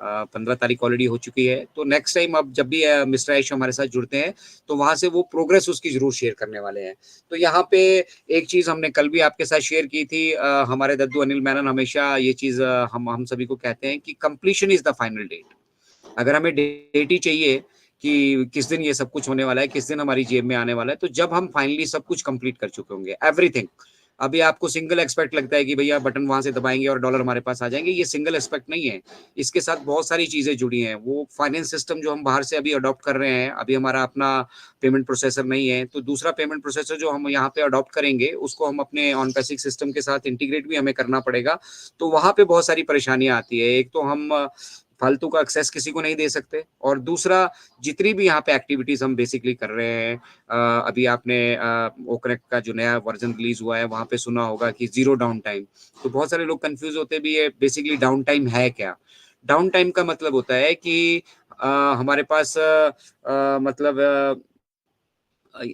15 तारीख ऑलरेडी हो चुकी है। तो नेक्स्ट टाइम अब जब भी मिस्टर आयुष हमारे साथ जुड़ते हैं, तो वहाँ से वो प्रोग्रेस उसकी ज़रूर शेयर करने वाले हैं। तो यहाँ पे एक चीज़ हमने कल भी आपके साथ शेयर की थी, हमारे दद्दू अनिल मेनन हमेशा ये चीज़ हम सभी को कहते हैं कि completion is the final date. अगर हमें डेट ही चाहिए कि किस दिन ये सब कुछ होने वाला है, किस दिन हमारी जेब में आने वाला है, तो जब हम फाइनली सब कुछ कंप्लीट कर चुके होंगे, एवरीथिंग। अभी आपको सिंगल एस्पेक्ट लगता है कि भैया बटन वहाँ से दबाएँगे और डॉलर हमारे पास आ जाएँगे, ये सिंगल एस्पेक्ट नहीं है। इसके साथ बहुत सारी चीज़ें जुड़ी हैं। वो फाइनेंस सिस्टम जो हम बाहर से अभी अडॉप्ट कर रहे हैं, अभी हमारा अपना पेमेंट प्रोसेसर नहीं है, तो दूसरा पेमेंट प्रोसेसर जो हम यहाँ पे अडॉप्ट करेंगे, उसको हम अपने ऑन पैसिव सिस्टम के साथ इंटीग्रेट भी हमें करना पड़ेगा। तो वहाँ पे बहुत सारी परेशानियाँ आती है। एक तो हम फालतू का एक्सेस किसी को नहीं दे सकते, और दूसरा जितनी भी यहाँ पे एक्टिविटीज़ हम बेसिकली कर रहे हैं, अभी आपने ओकनेक्ट का जो नया वर्ज़न रिलीज़ हुआ है, वहाँ पे सुना होगा कि ज़ीरो डाउन टाइम। तो बहुत सारे लोग कन्फ्यूज़ होते भी है, बेसिकली डाउन टाइम है क्या? डाउन टाइम का मतलब होता है कि हमारे पास मतलब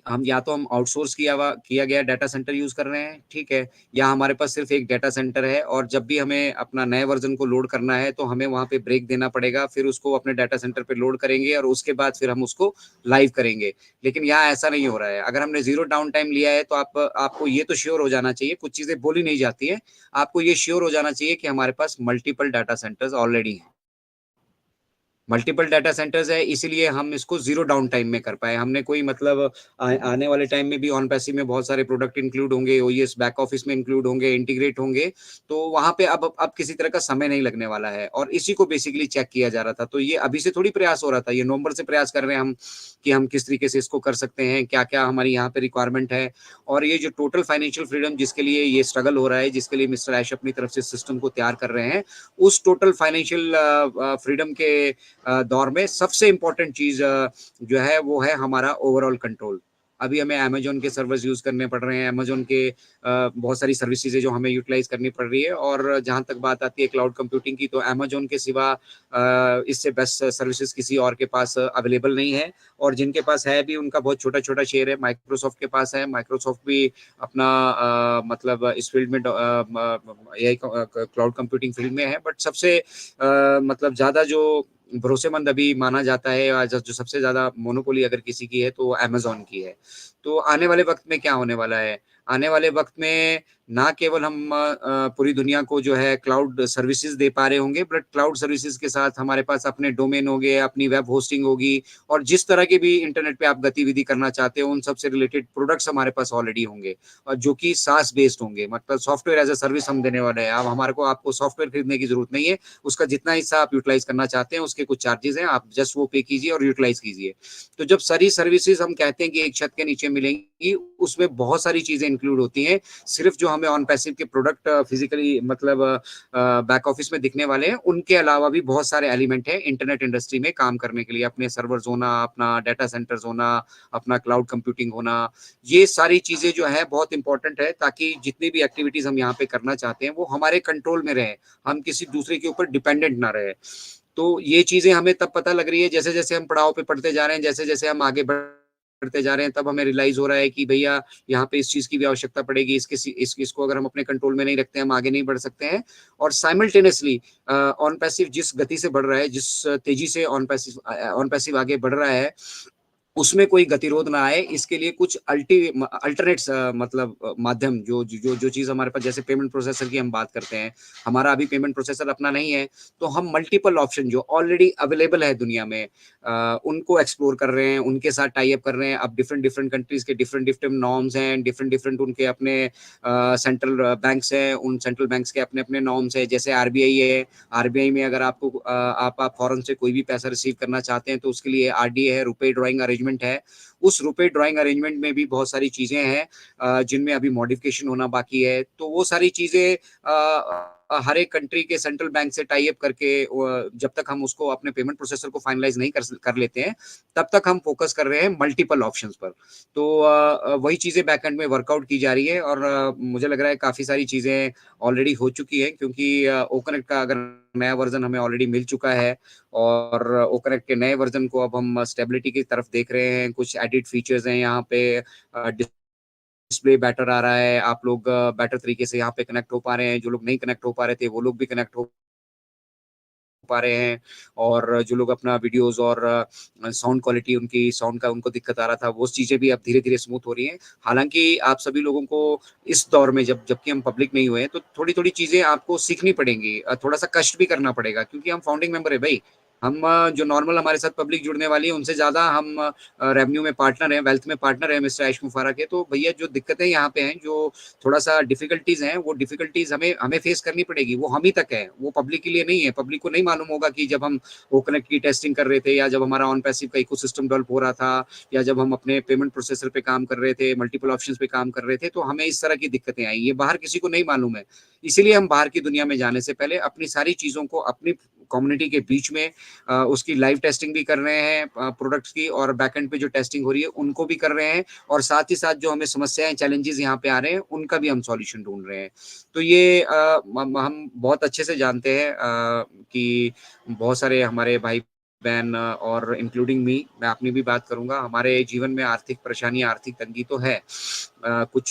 हम या तो हम आउटसोर्स किया गया डाटा सेंटर यूज़ कर रहे हैं, ठीक है? या हमारे पास सिर्फ़ एक डाटा सेंटर है, और जब भी हमें अपना नए वर्ज़न को लोड करना है, तो हमें वहाँ पे ब्रेक देना पड़ेगा, फिर उसको अपने डाटा सेंटर पे लोड करेंगे और उसके बाद फिर हम उसको लाइव करेंगे। लेकिन यहाँ ऐसा नहीं हो रहा है। अगर हमने ज़ीरो डाउन टाइम लिया है, तो आपको ये तो श्योर हो जाना चाहिए, कुछ चीज़ें बोली नहीं जाती हैं, आपको ये श्योर हो जाना चाहिए कि हमारे पास मल्टीपल डाटा सेंटर्स ऑलरेडी हैं। मल्टीपल डाटा सेंटर्स है, इसीलिए हम इसको ज़ीरो डाउन टाइम में कर पाए। हमने कोई मतलब आने वाले टाइम में भी ऑन पैसिव में बहुत सारे प्रोडक्ट इंक्लूड होंगे, ओईएस बैक ऑफिस में इंक्लूड होंगे, इंटीग्रेट होंगे, तो वहाँ पे अब किसी तरह का समय नहीं लगने वाला है, और इसी को बेसिकली चेक किया जा रहा था। तो ये अभी से थोड़ी प्रयास हो रहा था, ये नवंबर से प्रयास कर रहे हैं हम कि हम किस तरीके से इसको कर सकते हैं, क्या-क्या हमारी यहाँ पे रिक्वायरमेंट है, और ये जो टोटल फाइनेंशियल फ्रीडम जिसके लिए ये स्ट्रगल हो रहा है, जिसके लिए मिस्टर ऐश अपनी तरफ से सिस्टम को तैयार कर रहे हैं, उस टोटल फाइनेंशियल फ्रीडम के दौर में सबसे इम्पोर्टेंट चीज़ जो है वो है हमारा ओवरऑल कंट्रोल। अभी हमें अमेज़न के सर्वर्स यूज़ करने पड़ रहे हैं, अमेज़न के बहुत सारी सर्विसेज़ है जो हमें यूटिलाइज़ करनी पड़ रही है, और जहाँ तक बात आती है क्लाउड कंप्यूटिंग की, तो अमेज़न के सिवा इससे बेस्ट सर्विसेज़ किसी और के पास अवेलेबल नहीं है, और जिनके पास है भी उनका बहुत छोटा-छोटा शेयर है। माइक्रोसॉफ्ट के पास है, माइक्रोसॉफ्ट भी अपना मतलब इस फ़ील्ड में एआई क्लाउड कंप्यूटिंग फ़ील्ड में है, बट सबसे मतलब ज़्यादा जो भरोसेमंद अभी माना जाता है, जो सबसे ज़्यादा मोनोपोली अगर किसी की है, तो अमेज़न की है। तो आने वाले वक़्त में क्या होने वाला है? आने वाले वक़्त में ना केवल हम पूरी दुनिया को जो है क्लाउड सर्विसेज़ दे पा रहे होंगे, बट क्लाउड सर्विसेज़ के साथ हमारे पास अपने डोमेन हो गए, अपनी वेब होस्टिंग होगी, और जिस तरह के भी इंटरनेट पे आप गतिविधि करना चाहते हो, उन सब से रिलेटेड प्रोडक्ट्स हमारे पास ऑलरेडी होंगे, और जो कि सास बेस्ड होंगे, मतलब सॉफ्टवेयर एज़ अ सर्विस हम देने वाले हैं। अब हमारे को आपको सॉफ्टवेयर खरीदने की ज़रूरत नहीं है, उसका जितना हिस्सा आप यूटिलाइज़ करना चाहते हैं, उसके कुछ चार्जेज़ हैं, आप जस्ट वो पे कीजिए और यूटिलाइज़ कीजिए। तो जब सारी सर्विसेज़ हम कहते हैं कि एक छत के नीचे मिलेंगी, उसमें बहुत सारी चीज़ें इंक्लूड होती हैं। सिर्फ़ जो हमें ऑन पैसिव के प्रोडक्ट फिज़िकली मतलब बैक ऑफ़िस में दिखने वाले हैं, उनके अलावा भी बहुत सारे एलिमेंट हैं इंटरनेट इंडस्ट्री में काम करने के लिए, अपने सर्वर्स होना, अपना डाटा सेंटर्स होना, अपना क्लाउड कंप्यूटिंग होना। ये सारी चीज़ें जो हैं बहुत इम्पोर्टेंट है, ताकि जितनी भी एक्टिविटीज़ हम यहाँ पे करना चाहते हैं, वो हमारे कंट्रोल में रहे। हम किसी दूसरे के ऊपर डिपेंडेंट ना रहे। तो ये चीज़ें हमें तब पता लग रही है जैसे-जैसे हम पड़ाव पे पढ़ते जा रहे हैं, जैसे-जैसे हम आगे बढ़ते जा रहे हैं, तब हमें रियलाइज़ हो रहा है कि भैया यहाँ पे इस चीज़ की भी आवश्यकता पड़ेगी, इसको अगर हम अपने कंट्रोल में नहीं रखते हैं, हम आगे नहीं बढ़ सकते हैं। और साइमल्टेनियसली ऑन पैसिव जिस गति से बढ़ रहा है, जिस तेज़ी से ऑन पैसिव आगे बढ़ रहा है, उसमें कोई गतिरोध ना आए, इसके लिए कुछ अल्टरनेट्स मतलब माध्यम जो चीज़ हमारे पास, जैसे पेमेंट प्रोसेसर की हम बात करते हैं, हमारा अभी पेमेंट प्रोसेसर अपना नहीं है, तो हम मल्टीपल ऑप्शन जो ऑलरेडी अवेलेबल है दुनिया में, उनको एक्सप्लोर कर रहे हैं, उनके साथ टाई अप कर रहे हैं। अब डिफरेंट डिफरेंट कंट्रीज़ के डिफरेंट डिफरेंट नॉर्म्स हैं, डिफरेंट डिफरेंट उनके अपने सेंट्रल बैंक्स हैं, उन सेंट्रल बैंक्स के अपने-अपने नॉर्म्स हैं, जैसे आरबीआई है। आरबीआई में अगर आप फॉरेन से कोई भी पैसा रिसीव करना चाहते हैं, तो उसके लिए आरडीए है, रुपे ड्राइंग अरेंजमेंट है। उस रुपे ड्राइंग अरेंजमेंट में भी बहुत सारी चीज़ें हैं जिनमें अभी मॉडिफ़िकेशन होना बाकी है। तो वो सारी चीज़ें हर एक कंट्री के सेंट्रल बैंक से टाई अप करके जब तक हम उसको अपने पेमेंट प्रोसेसर को फाइनलाइज़ नहीं कर लेते हैं, तब तक हम फ़ोकस कर रहे हैं मल्टीपल ऑप्शंस पर। तो वही चीज़ें बैकएंड में वर्कआउट की जा रही है, और मुझे लग रहा है काफ़ी सारी चीज़ें ऑलरेडी हो चुकी हैं, क्योंकि ओकनेक्ट का अगर नया वर्ज़न हमें ऑलरेडी मिल चुका है, और ओकनेक्ट के नए वर्ज़न को अब हम स्टेबिलिटी की तरफ देख रहे हैं। कुछ एडिड फीचर्स हैं यहाँ पे, डिस्प्ले बेटर आ रहा है, आप लोग बेटर तरीके से यहाँ पे कनेक्ट हो पा रहे हैं, जो लोग नहीं कनेक्ट हो पा रहे थे, वो लोग भी कनेक्ट हो पा रहे हैं, और जो लोग अपना वीडियोज़ और साउंड क्वालिटी उनकी साउंड का उनको दिक्कत आ रहा था, वो चीज़ें भी अब धीरे-धीरे स्मूथ हो रही हैं। हालाँकि आप सभी लोगों को इस दौर में जबकि हम पब्लिक नहीं हुए हैं, तो थोड़ी-थोड़ी चीज़ें आपको सीखनी पड़ेंगी, थोड़ा-सा कष्ट भी करना पड़ेगा, क्योंकि हम फाउंडिंग मेंबर हैं भई। हम जो नॉर्मल हमारे साथ पब्लिक जुड़ने वाली है, उनसे ज़्यादा हम रेवेन्यू में पार्टनर हैं, वेल्थ में पार्टनर हैं मिस्टर ऐश मुफारा के। तो भैया जो दिक्कतें यहाँ पे हैं, जो थोड़ा-सा डिफ़िकल्टीज़ हैं, वो डिफ़िकल्टीज़ हमें हमें फेस करनी पड़ेगी। वो हम ही तक है, वो पब्लिक के लिए नहीं है। पब्लिक को नहीं मालूम होगा कि जब हम ओकनेक्ट की टेस्टिंग कर रहे थे, या जब हमारा ऑन पैसिव का इकोसिस्टम डेवलप हो रहा था, या जब हम अपने पेमेंट प्रोसेसर पे काम कर रहे थे, मल्टीपल ऑप्शंस पे काम कर रहे थे, तो हमें इस तरह की दिक्कतें आई। ये बाहर किसी को नहीं मालूम है। इसीलिए हम बाहर की दुनिया में जाने से पहले अपनी सारी चीज़ों को अपनी कम्युनिटी के बीच में उसकी लाइव टेस्टिंग भी कर रहे हैं, प्रोडक्ट्स की, और बैकएंड पे जो टेस्टिंग हो रही है उनको भी कर रहे हैं, और साथ ही साथ जो हमें समस्याएँ, चैलेंजेस यहाँ पे आ रहे हैं, उनका भी हम सॉल्यूशन ढूँढ रहे हैं। तो ये हम बहुत अच्छे से जानते हैं कि बहुत सारे हमारे भाई-बहन, और इंक्लूडिंग मैं अपनी भी बात करूँगा, हमारे जीवन में आर्थिक परेशानी, आर्थिक तंगी तो है। कुछ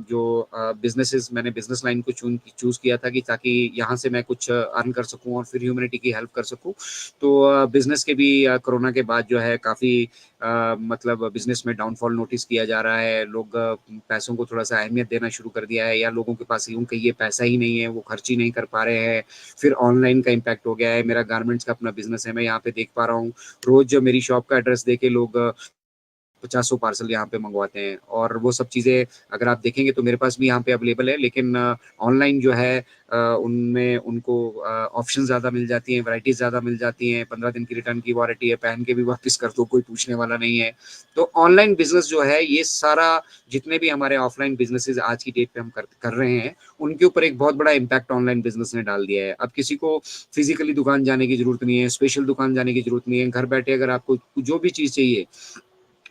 जो बिज़नेसेस, मैंने बिज़नेस लाइन को चूज़ किया था कि ताकि यहाँ से मैं कुछ अर्न कर सकूँ और फिर ह्यूमैनिटी की हेल्प कर सकूँ। तो बिज़नेस के भी कोरोना के बाद जो है काफ़ी मतलब बिज़नेस में डाउनफॉल नोटिस किया जा रहा है। लोग पैसों को थोड़ा-सा अहमियत देना शुरू कर दिया है, या लोगों के पास यूँ कहिए पैसा ही नहीं है, वो खर्च ही नहीं कर पा रहे हैं। फिर ऑनलाइन का इम्पैक्ट हो गया है। मेरा गारमेंट्स का अपना बिज़नेस है, मैं यहाँ पे देख पा रहा हूँ, रोज़ मेरी शॉप का एड्रेस देके लोग पचासों पार्सल यहाँ पे मंगवाते हैं, और वो सब चीज़ें अगर आप देखेंगे तो मेरे पास भी यहाँ पे अवेलेबल है, लेकिन ऑनलाइन जो है उनमें उनको ऑप्शन ज़्यादा मिल जाती हैं, वैराइटीज़ ज़्यादा मिल जाती हैं, 15 दिन की रिटर्न की वारंटी है, पहन के भी वापस कर दो, कोई पूछने वाला नहीं है। तो ऑनलाइन बिज़नेस जो है, ये सारा जितने भी हमारे ऑफलाइन बिज़नेसेस आज की डेट पे हम कर रहे हैं, उनके ऊपर एक बहुत बड़ा इम्पैक्ट ऑनलाइन बिज़नेस ने डाल दिया है। अब किसी को फिज़िकली दुकान जाने की ज़रूरत नहीं है, स्पेशल दुकान जाने की ज़रूरत नहीं है, घर बैठे अगर आपको जो भी चीज़ चाहिए,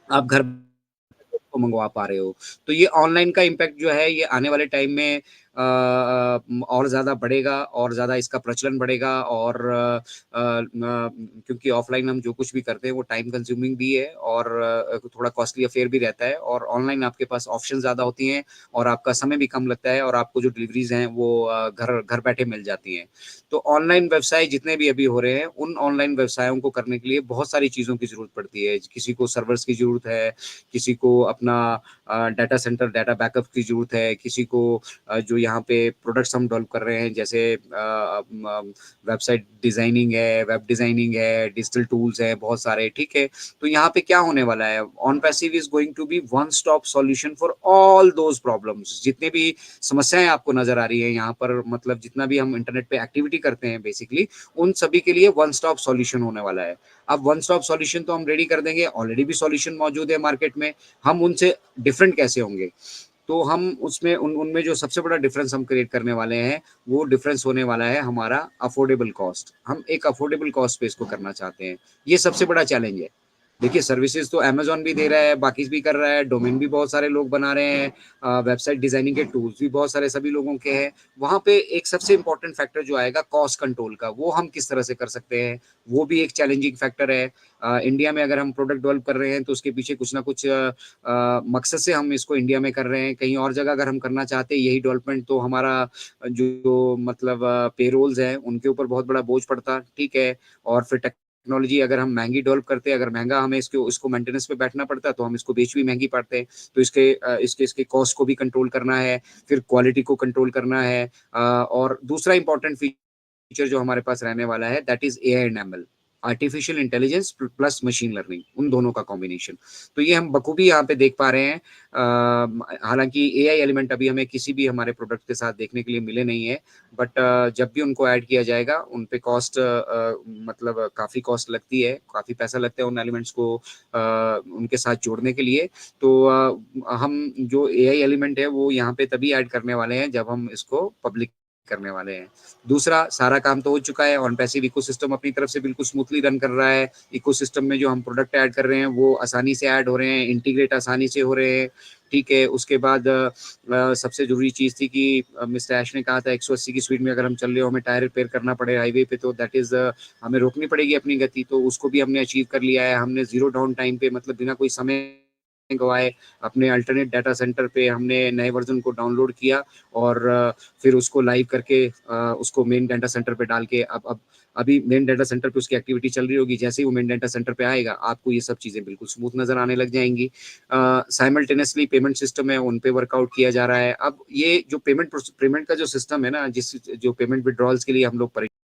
आप घर को मंगवा पा रहे हो। तो ये ऑनलाइन का इम्पैक्ट जो है, ये आने वाले टाइम में और ज़्यादा बढ़ेगा, और ज़्यादा इसका प्रचलन बढ़ेगा, और क्योंकि ऑफलाइन हम जो कुछ भी करते हैं वो टाइम कंज्यूमिंग भी है, और थोड़ा कॉस्टली अफेयर भी रहता है, और ऑनलाइन आपके पास ऑप्शन ज़्यादा होती हैं, और आपका समय भी कम लगता है, और आपको जो डिलीवरीज़ हैं वो घर घर बैठे मिल जाती हैं। तो ऑनलाइन व्यवसाय जितने भी अभी हो रहे हैं, उन ऑनलाइन व्यवसायों को करने के लिए बहुत सारी चीज़ों की ज़रूरत पड़ती है। किसी को सर्वर्स की ज़रूरत है, किसी को अपना डाटा सेंटर, डाटा बैकअप की ज़रूरत है, किसी को जो यहाँ पे प्रोडक्ट्स हम डेवलप कर रहे हैं, जैसे वेबसाइट डिज़ाइनिंग है, वेब डिज़ाइनिंग है, डिजिटल टूल्स हैं बहुत सारे, ठीक है? तो यहाँ पे क्या होने वाला है, OnPassive is going to be one stop solution for all those problems. जितने भी समस्याएँ आपको नज़र आ रही हैं यहाँ पर, मतलब जितना भी हम इंटरनेट पे एक्टिविटी करते हैं बेसिकली, उन सभी के लिए वन स्टॉप सॉल्यूशन होने वाला है। अब वन स्टॉप सॉल्यूशन तो हम रेडी कर देंगे, ऑलरेडी भी सॉल्यूशन मौजूद है मार्केट में, हम उनसे डिफरेंट कैसे होंगे? तो हम उसमें उनमें जो सबसे बड़ा डिफरेंस हम क्रिएट करने वाले हैं, वो डिफरेंस होने वाला है हमारा अफोर्डेबल कॉस्ट। हम एक अफोर्डेबल कॉस्ट पे इसको करना चाहते हैं। ये सबसे बड़ा चैलेंज है। देखिए, सर्विसेज़ तो अमेज़न भी दे रहा है, बाकी भी कर रहा है, डोमेन भी बहुत सारे लोग बना रहे हैं, वेबसाइट डिज़ाइनिंग के टूल्स भी बहुत सारे सभी लोगों के हैं। वहाँ पे एक सबसे इम्पोर्टेंट फैक्टर जो आएगा कॉस्ट कंट्रोल का, वो हम किस तरह से कर सकते हैं, वो भी एक चैलेंजिंग फैक्टर है। इंडिया में अगर हम प्रोडक्ट डेवलप कर रहे हैं, तो उसके पीछे कुछ ना कुछ मकसद से हम इसको इंडिया में कर रहे हैं। कहीं और जगह अगर हम करना चाहते हैं यही डेवलपमेंट, तो हमारा जो मतलब पेरोल्स हैं, उनके ऊपर बहुत बड़ा बोझ पड़ता, ठीक है? और फिर टेक्नोलॉजी अगर हम महँगी डेवलप करते हैं, अगर महँगा हमें इसको मेंटेनेंस पे बैठना पड़ता है, तो हम इसको बेच भी महँगी पाते हैं। तो इसके कॉस्ट को भी कंट्रोल करना है, फिर क्वालिटी को कंट्रोल करना है, और दूसरा इम्पोर्टेंट फीचर जो हमारे पास रहने वाला है, that is AI and ML, artificial intelligence plus machine learning, उन दोनों का कॉम्बिनेशन। तो ये हम बखूबी यहाँ पे देख पा रहे हैं। हालाँकि एआई एलिमेंट अभी हमें किसी भी हमारे प्रोडक्ट के साथ देखने के लिए मिले नहीं है, बट जब भी उनको ऐड किया जाएगा, उन पे कॉस्ट मतलब काफ़ी कॉस्ट लगती है, काफ़ी पैसा लगता है उन एलिमेंट्स को उनके साथ जोड़ने के लिए। तो हम जो एआई एलिमेंट है, वो यहाँ पे तभी ऐड करने वाले हैं, जब हम इसको पब्लिक करने वाले हैं। दूसरा, सारा काम तो हो चुका है, ऑन पैसिव इकोसिस्टम अपनी तरफ से बिल्कुल स्मूथली रन कर रहा है। इकोसिस्टम में जो हम प्रोडक्ट ऐड कर रहे हैं, वो आसानी से ऐड हो रहे हैं, इंटीग्रेट आसानी से हो रहे हैं, ठीक है? उसके बाद सबसे ज़रूरी चीज़ थी कि मिस्टर ऐश ने कहा था 180 की स्पीड में अगर हम चल रहे हो, हमें टायर रिपेयर करना पड़े हाईवे पे, तो दैट इज़ हमें रोकनी पड़ेगी अपनी गति, तो उसको भी हमने अचीव कर लिया है। हमने ज़ीरो डाउन टाइम पे, मतलब बिना कोई समय गँवाए, अपने अल्टरनेट डाटा सेंटर पे हमने नए वर्ज़न को डाउनलोड किया और फिर उसको लाइव करके उसको मेन डाटा सेंटर पे डाल के अब अभी मेन डाटा सेंटर पे उसकी एक्टिविटी चल रही होगी, जैसे ही वो मेन डाटा सेंटर पे आएगा, आपको ये सब चीज़ें बिल्कुल स्मूथ नज़र आने लग जाएँगी। साइमल्टेनियसली पेमेंट सिस्टम है, उन पे वर्कआउट किया जा रहा है। अब ये जो पेमेंट का जो सिस्टम है ना, जो पेमेंट विथड्रॉल्स के लिए हम लोग